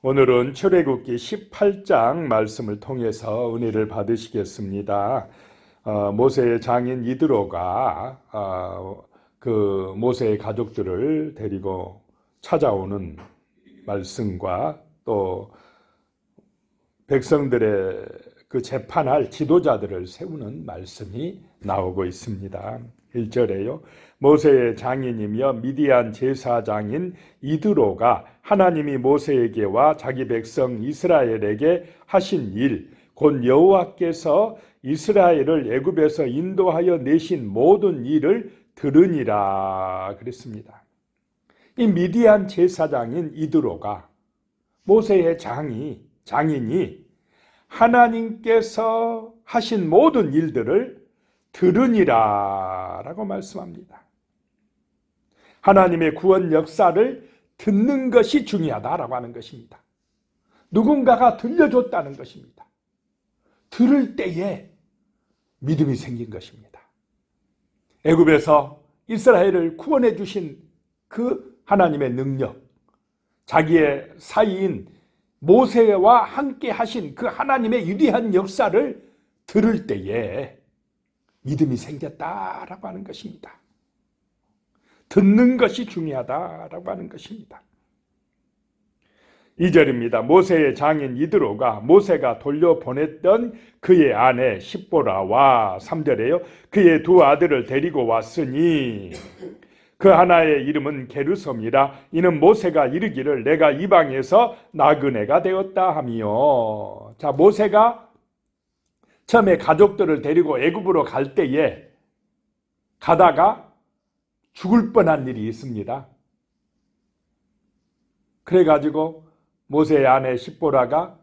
오늘은 출애굽기 18장 말씀을 통해서 은혜를 받으시겠습니다. 모세의 장인 이드로가 그 모세의 가족들을 데리고 찾아오는 말씀과 또 백성들의 그 재판할 지도자들을 세우는 말씀이 나오고 있습니다. 1절에요. 모세의 장인이며 미디안 제사장인 이드로가 하나님이 모세에게와 자기 백성 이스라엘에게 하신 일, 곧 여호와께서 이스라엘을 애굽에서 인도하여 내신 모든 일을 들으니라 그랬습니다. 이 미디안 제사장인 이드로가 모세의 장인이 하나님께서 하신 모든 일들을 들으니라 라고 말씀합니다. 하나님의 구원 역사를 듣는 것이 중요하다라고 하는 것입니다. 누군가가 들려줬다는 것입니다. 들을 때에 믿음이 생긴 것입니다. 애굽에서 이스라엘을 구원해 주신 그 하나님의 능력, 자기의 사이인 모세와 함께 하신 그 하나님의 위대한 역사를 들을 때에 믿음이 생겼다라고 하는 것입니다. 듣는 것이 중요하다라고 하는 것입니다. 2절입니다. 모세의 장인 이드로가 모세가 돌려보냈던 그의 아내 십보라와 3절에요. 그의 두 아들을 데리고 왔으니 그 하나의 이름은 게르솜이라. 이는 모세가 이르기를 내가 이방에서 나그네가 되었다 하며. 자, 모세가 처음에 가족들을 데리고 애굽으로 갈 때에 가다가 죽을 뻔한 일이 있습니다. 그래가지고 모세의 아내 십보라가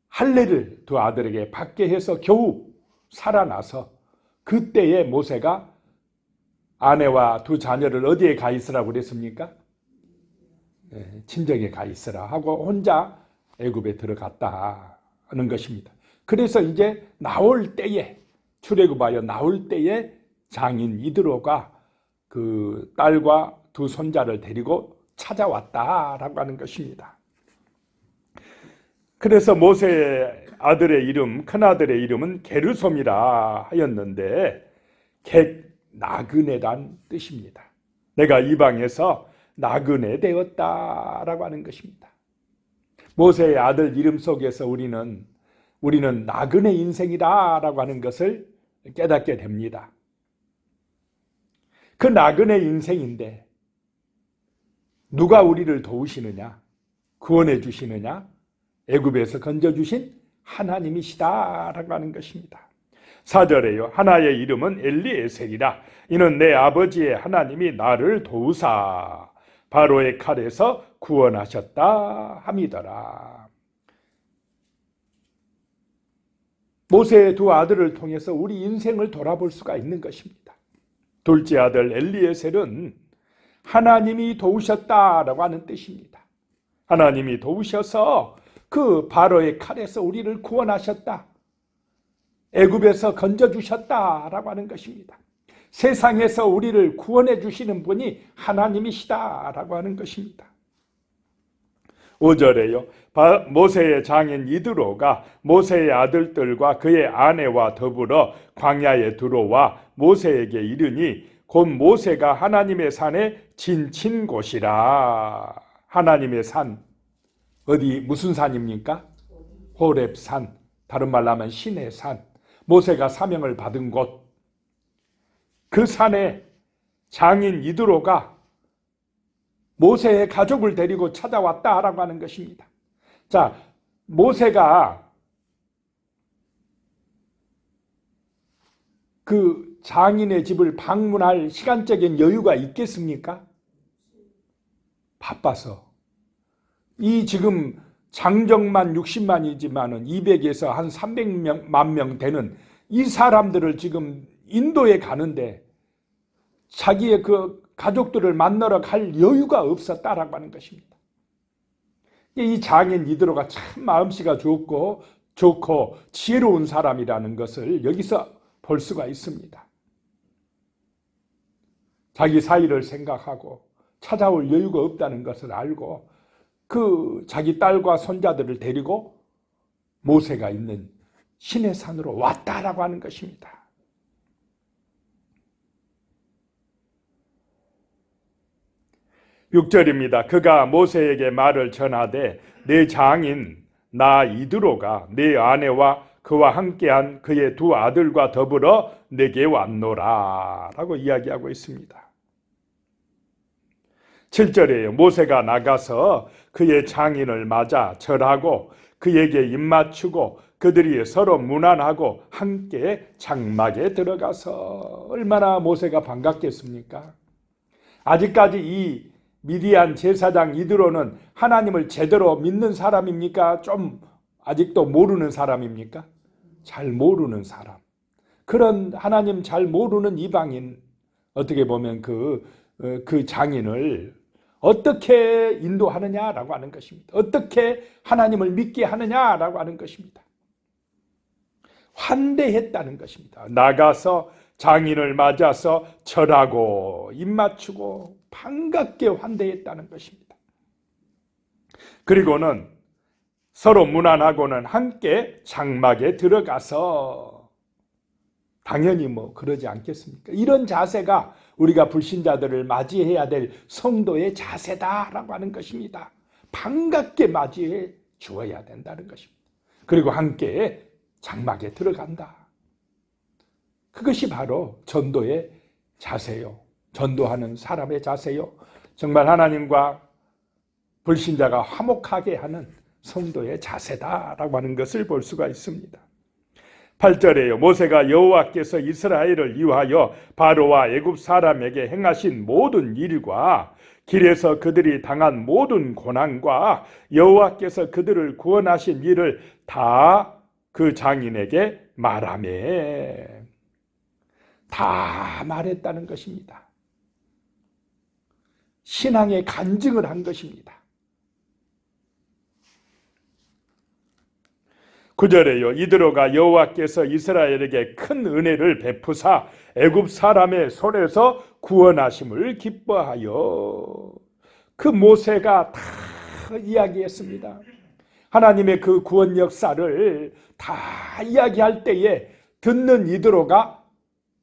할례를 두 아들에게 받게 해서 겨우 살아나서 그때에 모세가 아내와 두 자녀를 어디에 가 있으라고 그랬습니까? 친정에 가 있으라 하고 혼자 애굽에 들어갔다 하는 것입니다. 그래서 이제 나올 때에 출애굽하여 나올 때에 장인 이드로가 그 딸과 두 손자를 데리고 찾아왔다라고 하는 것입니다. 그래서 모세의 아들의 이름, 큰아들의 이름은 게르솜이라 하였는데 나그네란 뜻입니다. 내가 이방에서 나그네 되었다라고 하는 것입니다. 모세의 아들 이름 속에서 우리는 나그네 인생이다라고 하는 것을 깨닫게 됩니다. 그 나그네 인생인데 누가 우리를 도우시느냐? 구원해 주시느냐? 애굽에서 건져주신 하나님이시다라고 하는 것입니다. 4절에요. 하나의 이름은 엘리에셀이라. 이는 내 아버지의 하나님이 나를 도우사 바로의 칼에서 구원하셨다 함이더라. 모세의 두 아들을 통해서 우리 인생을 돌아볼 수가 있는 것입니다. 둘째 아들 엘리에셀은 하나님이 도우셨다라고 하는 뜻입니다. 하나님이 도우셔서 그 바로의 칼에서 우리를 구원하셨다. 애굽에서 건져주셨다라고 하는 것입니다. 세상에서 우리를 구원해 주시는 분이 하나님이시다라고 하는 것입니다. 5절에요. 모세의 장인 이드로가 모세의 아들들과 그의 아내와 더불어 광야에 들어와 모세에게 이르니 곧 모세가 하나님의 산에 진친 곳이라. 하나님의 산, 어디 무슨 산입니까? 호렙산, 다른 말로 하면 신의 산. 모세가 사명을 받은 곳, 그 산에 장인 이드로가 모세의 가족을 데리고 찾아왔다라고 하는 것입니다. 자, 모세가 그 장인의 집을 방문할 시간적인 여유가 있겠습니까? 바빠서. 이 지금 장정만 60만이지만은 200에서 한 300만 명 되는 이 사람들을 지금 인도에 가는데 자기의 그 가족들을 만나러 갈 여유가 없었다라고 하는 것입니다. 이 장인 이드로가 참 마음씨가 좋고 지혜로운 사람이라는 것을 여기서 볼 수가 있습니다. 자기 사이를 생각하고 찾아올 여유가 없다는 것을 알고 그 자기 딸과 손자들을 데리고 모세가 있는 시내산으로 왔다라고 하는 것입니다. 6절입니다. 그가 모세에게 말을 전하되 내 장인 나 이드로가 내 아내와 그와 함께한 그의 두 아들과 더불어 내게 왔노라 라고 이야기하고 있습니다. 7절에요. 모세가 나가서 그의 장인을 맞아 절하고 그에게 입맞추고 그들이 서로 문안하고 함께 장막에 들어가서 얼마나 모세가 반갑겠습니까? 아직까지 이 미디안 제사장 이드로는 하나님을 제대로 믿는 사람입니까? 좀 아직도 모르는 사람입니까? 잘 모르는 사람. 그런 하나님 잘 모르는 이방인, 어떻게 보면 그 장인을 어떻게 인도하느냐라고 하는 것입니다. 어떻게 하나님을 믿게 하느냐라고 하는 것입니다. 환대했다는 것입니다. 나가서 장인을 맞아서 절하고 입맞추고 반갑게 환대했다는 것입니다. 그리고는 서로 문안하고는 함께 장막에 들어가서 당연히 그러지 않겠습니까? 이런 자세가 우리가 불신자들을 맞이해야 될 성도의 자세다라고 하는 것입니다. 반갑게 맞이해 주어야 된다는 것입니다. 그리고 함께 장막에 들어간다. 그것이 바로 전도의 자세요. 전도하는 사람의 자세요. 정말 하나님과 불신자가 화목하게 하는 성도의 자세다라고 하는 것을 볼 수가 있습니다. 8절에요. 모세가 여호와께서 이스라엘을 위하여 바로와 애굽 사람에게 행하신 모든 일과 길에서 그들이 당한 모든 고난과 여호와께서 그들을 구원하신 일을 다 그 장인에게 말하며 다 말했다는 것입니다. 신앙의 간증을 한 것입니다. 9절에요. 이드로가 여호와께서 이스라엘에게 큰 은혜를 베푸사 애굽 사람의 손에서 구원하심을 기뻐하여 그 모세가 다 이야기했습니다. 하나님의 그 구원 역사를 다 이야기할 때에 듣는 이드로가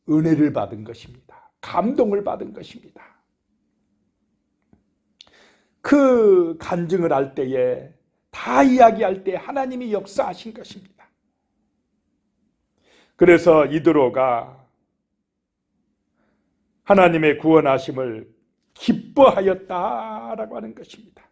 은혜를 받은 것입니다. 감동을 받은 것입니다. 그 간증을 할 때에 다 이야기할 때 하나님이 역사하신 것입니다. 그래서 이드로가 하나님의 구원하심을 기뻐하였다라고 하는 것입니다.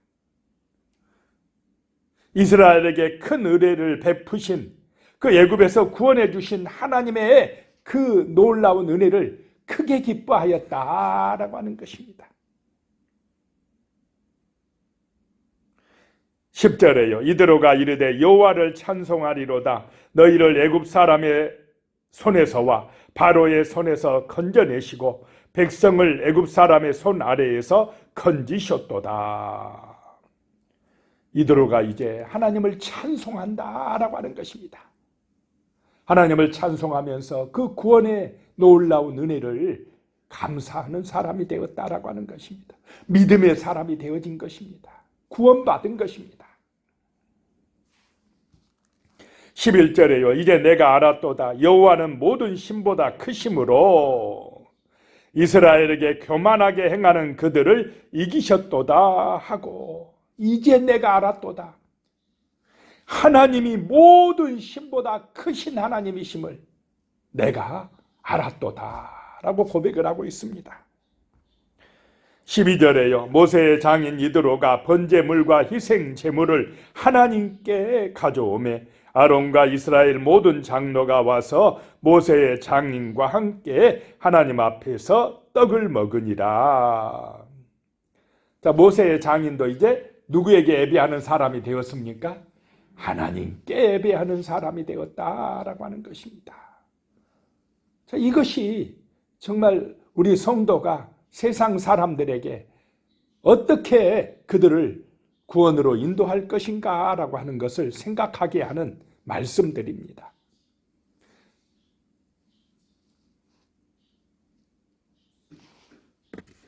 이스라엘에게 큰 은혜를 베푸신 그 애굽에서 구원해 주신 하나님의 그 놀라운 은혜를 크게 기뻐하였다라고 하는 것입니다. 10절에요. 이드로가 이르되 여호와를 찬송하리로다. 너희를 애굽 사람의 손에서와 바로의 손에서 건져내시고 백성을 애굽 사람의 손 아래에서 건지셨도다. 이드로가 이제 하나님을 찬송한다라고 하는 것입니다. 하나님을 찬송하면서 그 구원의 놀라운 은혜를 감사하는 사람이 되었다라고 하는 것입니다. 믿음의 사람이 되어진 것입니다. 구원받은 것입니다. 11절에요. 이제 내가 알았도다. 여호와는 모든 신보다 크심으로 이스라엘에게 교만하게 행하는 그들을 이기셨도다 하고, 이제 내가 알았도다. 하나님이 모든 신보다 크신 하나님이심을 내가 알았도다 라고 고백을 하고 있습니다. 12절에요. 모세의 장인 이드로가 번제물과 희생 제물을 하나님께 가져오매 아론과 이스라엘 모든 장로가 와서 모세의 장인과 함께 하나님 앞에서 떡을 먹으니라. 자, 모세의 장인도 이제 누구에게 예배하는 사람이 되었습니까? 하나님께 예배하는 사람이 되었다라고 하는 것입니다. 자, 이것이 정말 우리 성도가 세상 사람들에게 어떻게 그들을 구원으로 인도할 것인가라고 하는 것을 생각하게 하는 말씀들입니다.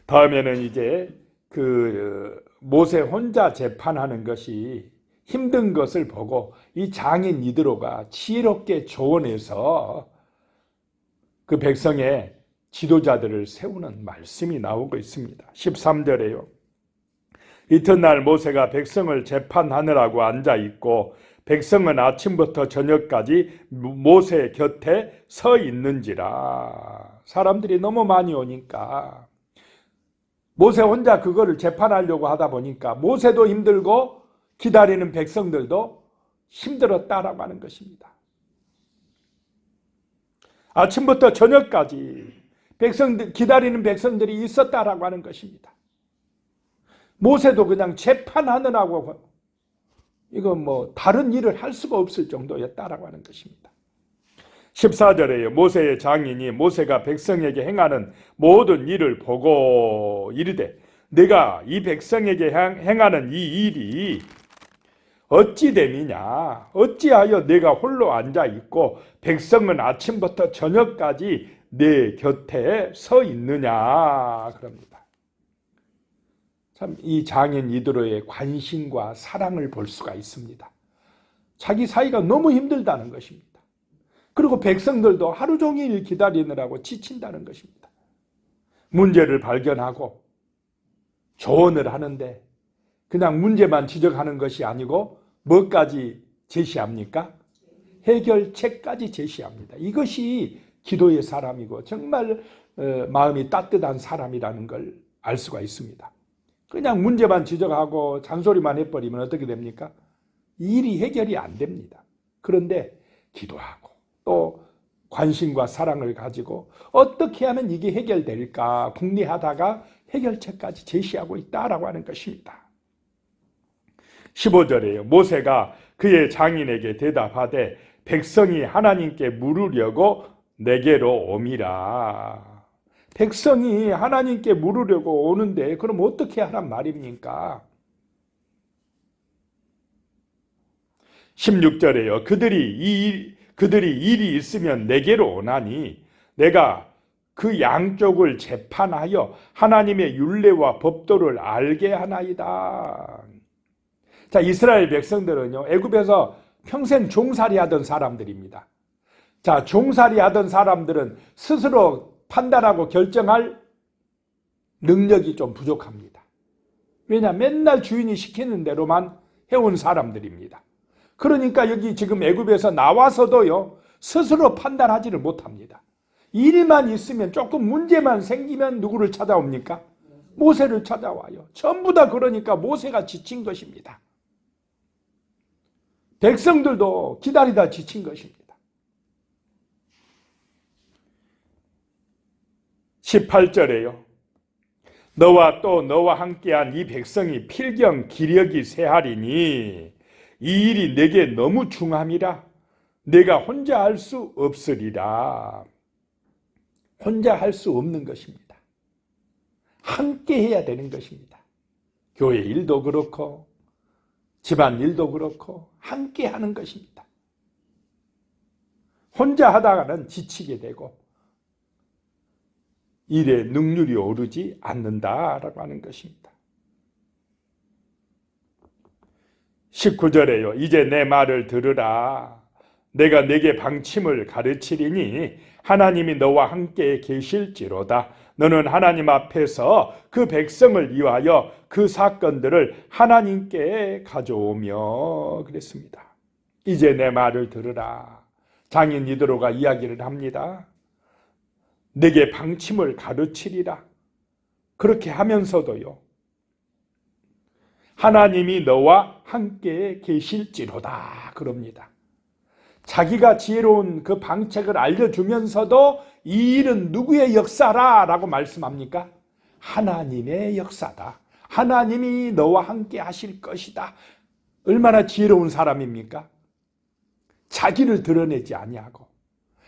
다음에는 이제 그 모세 혼자 재판하는 것이 힘든 것을 보고 이 장인 이드로가 지혜롭게 조언해서 그 백성의 지도자들을 세우는 말씀이 나오고 있습니다. 13절에요. 이튿날 모세가 백성을 재판하느라고 앉아있고 백성은 아침부터 저녁까지 모세 곁에 서 있는지라. 사람들이 너무 많이 오니까 모세 혼자 그거를 재판하려고 하다 보니까 모세도 힘들고 기다리는 백성들도 힘들었다라고 하는 것입니다. 아침부터 저녁까지 기다리는 백성들이 있었다라고 하는 것입니다. 모세도 그냥 재판하느라고 이거 다른 일을 할 수가 없을 정도였다라고 하는 것입니다. 14절에요. 모세의 장인이 모세가 백성에게 행하는 모든 일을 보고 이르되 내가 이 백성에게 행하는 이 일이 어찌 됨이냐? 어찌하여 내가 홀로 앉아있고 백성은 아침부터 저녁까지 내 곁에 서 있느냐? 그럽니다. 참 이 장인 이드로의 관심과 사랑을 볼 수가 있습니다. 자기 사이가 너무 힘들다는 것입니다. 그리고 백성들도 하루 종일 기다리느라고 지친다는 것입니다. 문제를 발견하고 조언을 하는데 그냥 문제만 지적하는 것이 아니고 뭐까지 제시합니까? 해결책까지 제시합니다. 이것이 기도의 사람이고 정말 마음이 따뜻한 사람이라는 걸 알 수가 있습니다. 그냥 문제만 지적하고 잔소리만 해버리면 어떻게 됩니까? 일이 해결이 안 됩니다. 그런데 기도하고 또 관심과 사랑을 가지고 어떻게 하면 이게 해결될까 궁리하다가 해결책까지 제시하고 있다라고 하는 것입니다. 15절에요. 모세가 그의 장인에게 대답하되 백성이 하나님께 물으려고 내게로 오미라. 백성이 하나님께 물으려고 오는데 그럼 어떻게 하란 말입니까? 16절에요. 그들이 일이 있으면 내게로 오나니 내가 그 양쪽을 재판하여 하나님의 율례와 법도를 알게 하나이다. 자, 이스라엘 백성들은요, 애굽에서 평생 종살이 하던 사람들입니다. 자, 종살이 하던 사람들은 스스로 판단하고 결정할 능력이 좀 부족합니다. 왜냐? 맨날 주인이 시키는 대로만 해온 사람들입니다. 그러니까 여기 지금 애굽에서 나와서도요, 스스로 판단하지를 못합니다. 일만 있으면 조금 문제만 생기면 누구를 찾아옵니까? 모세를 찾아와요. 전부 다 그러니까 모세가 지친 것입니다. 백성들도 기다리다 지친 것입니다. 18절에요. 너와 함께한 이 백성이 필경 기력이 쇠하리니 이 일이 내게 너무 중함이라 내가 혼자 할 수 없으리라. 혼자 할 수 없는 것입니다. 함께 해야 되는 것입니다. 교회 일도 그렇고 집안 일도 그렇고 함께 하는 것입니다. 혼자 하다가는 지치게 되고 일에 능률이 오르지 않는다라고 하는 것입니다. 19절에요. 이제 내 말을 들으라. 내가 네게 방침을 가르치리니 하나님이 너와 함께 계실지로다. 너는 하나님 앞에서 그 백성을 위하여 그 사건들을 하나님께 가져오며 그랬습니다. 이제 내 말을 들으라. 장인 이드로가 이야기를 합니다. 내게 방침을 가르치리라. 그렇게 하면서도요, 하나님이 너와 함께 계실지로다 그럽니다. 자기가 지혜로운 그 방책을 알려주면서도 이 일은 누구의 역사라 라고 말씀합니까? 하나님의 역사다. 하나님이 너와 함께 하실 것이다. 얼마나 지혜로운 사람입니까? 자기를 드러내지 아니하고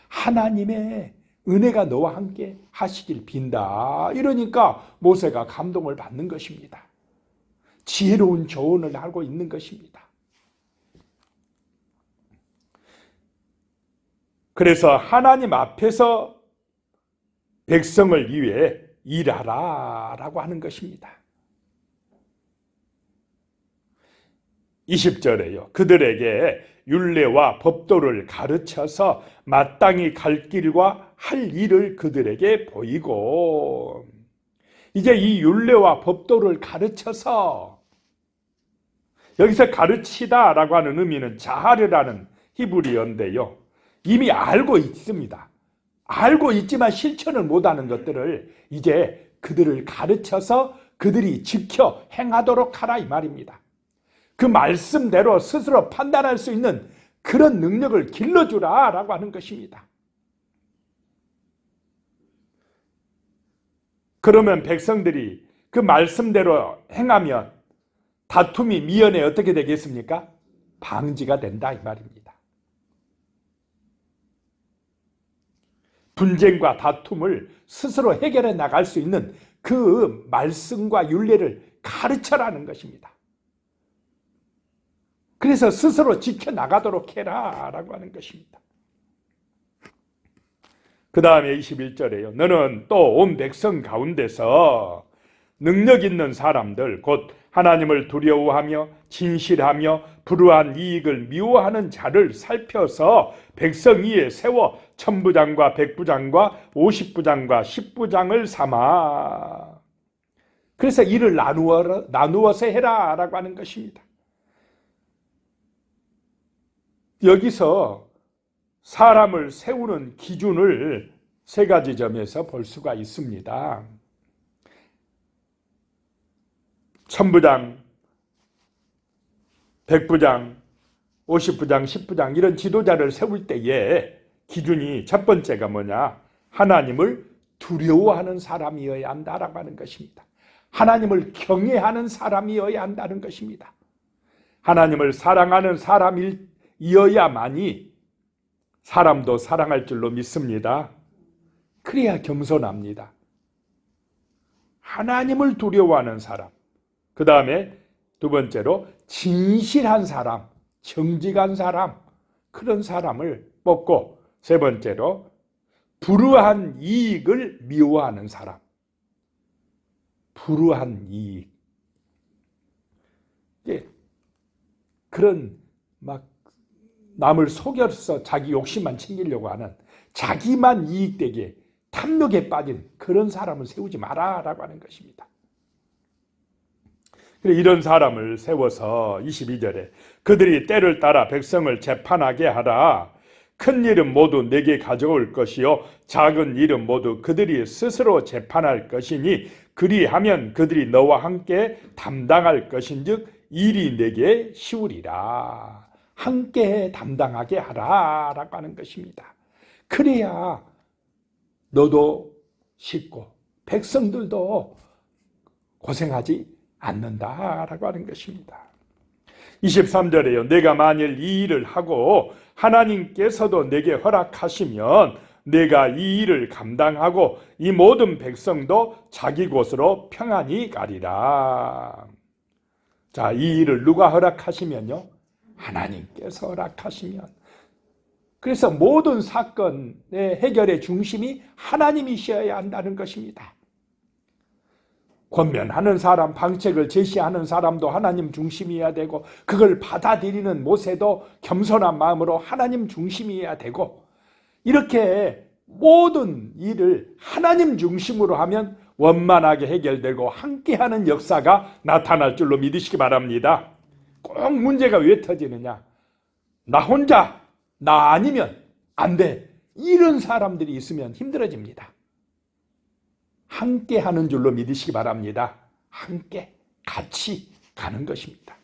하나님의 은혜가 너와 함께 하시길 빈다. 이러니까 모세가 감동을 받는 것입니다. 지혜로운 조언을 하고 있는 것입니다. 그래서 하나님 앞에서 백성을 위해 일하라 라고 하는 것입니다. 20절에요. 그들에게 율례와 법도를 가르쳐서 마땅히 갈 길과 할 일을 그들에게 보이고, 이제 이 율례와 법도를 가르쳐서, 여기서 가르치다라고 하는 의미는 자하르라는 히브리어인데요. 이미 알고 있습니다. 알고 있지만 실천을 못하는 것들을 이제 그들을 가르쳐서 그들이 지켜 행하도록 하라 이 말입니다. 그 말씀대로 스스로 판단할 수 있는 그런 능력을 길러주라 라고 하는 것입니다. 그러면 백성들이 그 말씀대로 행하면 다툼이 미연에 어떻게 되겠습니까? 방지가 된다 이 말입니다. 분쟁과 다툼을 스스로 해결해 나갈 수 있는 그 말씀과 율례를 가르쳐라는 것입니다. 그래서 스스로 지켜나가도록 해라 라고 하는 것입니다. 그 다음에 21절에요. 너는 또 온 백성 가운데서 능력 있는 사람들, 곧 하나님을 두려워하며 진실하며 불우한 이익을 미워하는 자를 살펴서 백성 위에 세워 천부장과 백부장과 50부장과 10부장을 삼아. 그래서 일을 나누어서 해라 라고 하는 것입니다. 여기서 사람을 세우는 기준을 세 가지 점에서 볼 수가 있습니다. 천부장, 백부장, 50부장, 10부장 이런 지도자를 세울 때에 기준이 첫 번째가 뭐냐? 하나님을 두려워하는 사람이어야 한다라고 하는 것입니다. 하나님을 경외하는 사람이어야 한다는 것입니다. 하나님을 사랑하는 사람이어야만이 사람도 사랑할 줄로 믿습니다. 그래야 겸손합니다. 하나님을 두려워하는 사람. 그 다음에 두 번째로 진실한 사람, 정직한 사람, 그런 사람을 뽑고, 세 번째로 불우한 이익을 미워하는 사람. 불우한 이익. 그런 막 남을 속여서 자기 욕심만 챙기려고 하는, 자기만 이익되게 탐욕에 빠진 그런 사람을 세우지 마라라고 하는 것입니다. 이런 사람을 세워서 22절에 그들이 때를 따라 백성을 재판하게 하라. 큰 일은 모두 내게 가져올 것이요 작은 일은 모두 그들이 스스로 재판할 것이니 그리하면 그들이 너와 함께 담당할 것인즉 일이 내게 쉬우리라. 함께 담당하게 하라 라고 하는 것입니다. 그래야 너도 쉽고 백성들도 고생하지 않는다라고 하는 것입니다. 23절에요. 내가 만일 이 일을 하고 하나님께서도 내게 허락하시면 내가 이 일을 감당하고 이 모든 백성도 자기 곳으로 평안히 가리라. 자, 이 일을 누가 허락하시면요? 하나님께서 허락하시면. 그래서 모든 사건의 해결의 중심이 하나님이셔야 한다는 것입니다. 권면하는 사람, 방책을 제시하는 사람도 하나님 중심이어야 되고, 그걸 받아들이는 모세도 겸손한 마음으로 하나님 중심이어야 되고, 이렇게 모든 일을 하나님 중심으로 하면 원만하게 해결되고 함께하는 역사가 나타날 줄로 믿으시기 바랍니다. 꼭 문제가 왜 터지느냐? 나 혼자, 나 아니면 안 돼. 이런 사람들이 있으면 힘들어집니다. 함께 하는 줄로 믿으시기 바랍니다. 함께 같이 가는 것입니다.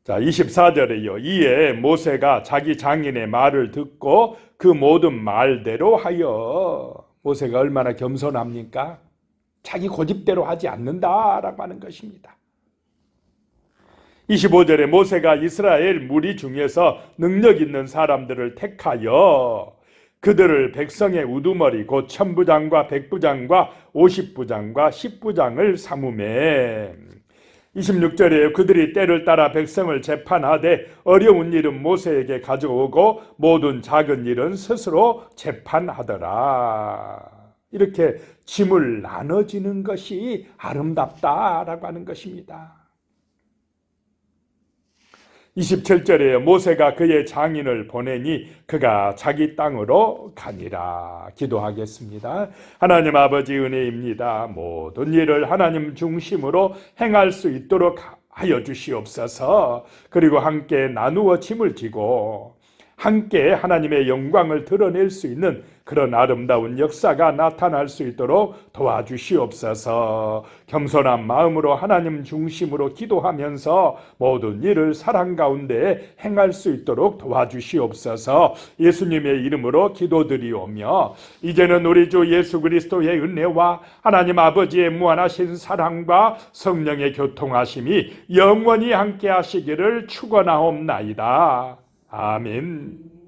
자, 24절에요. 이에 모세가 자기 장인의 말을 듣고 그 모든 말대로 하여. 모세가 얼마나 겸손합니까? 자기 고집대로 하지 않는다라고 하는 것입니다. 25절에 모세가 이스라엘 무리 중에서 능력 있는 사람들을 택하여 그들을 백성의 우두머리 곧 천부장과 백부장과 50부장과 10부장을 삼으매. 26절에 그들이 때를 따라 백성을 재판하되 어려운 일은 모세에게 가져오고 모든 작은 일은 스스로 재판하더라. 이렇게 짐을 나눠지는 것이 아름답다라고 하는 것입니다. 27절에 모세가 그의 장인을 보내니 그가 자기 땅으로 가니라. 기도하겠습니다. 하나님 아버지 은혜입니다. 모든 일을 하나님 중심으로 행할 수 있도록 하여 주시옵소서. 그리고 함께 나누어 짐을 지고 함께 하나님의 영광을 드러낼 수 있는 그런 아름다운 역사가 나타날 수 있도록 도와주시옵소서. 겸손한 마음으로 하나님 중심으로 기도하면서 모든 일을 사랑 가운데 행할 수 있도록 도와주시옵소서. 예수님의 이름으로 기도드리오며 이제는 우리 주 예수 그리스도의 은혜와 하나님 아버지의 무한하신 사랑과 성령의 교통하심이 영원히 함께 하시기를 축원하옵나이다. 아멘.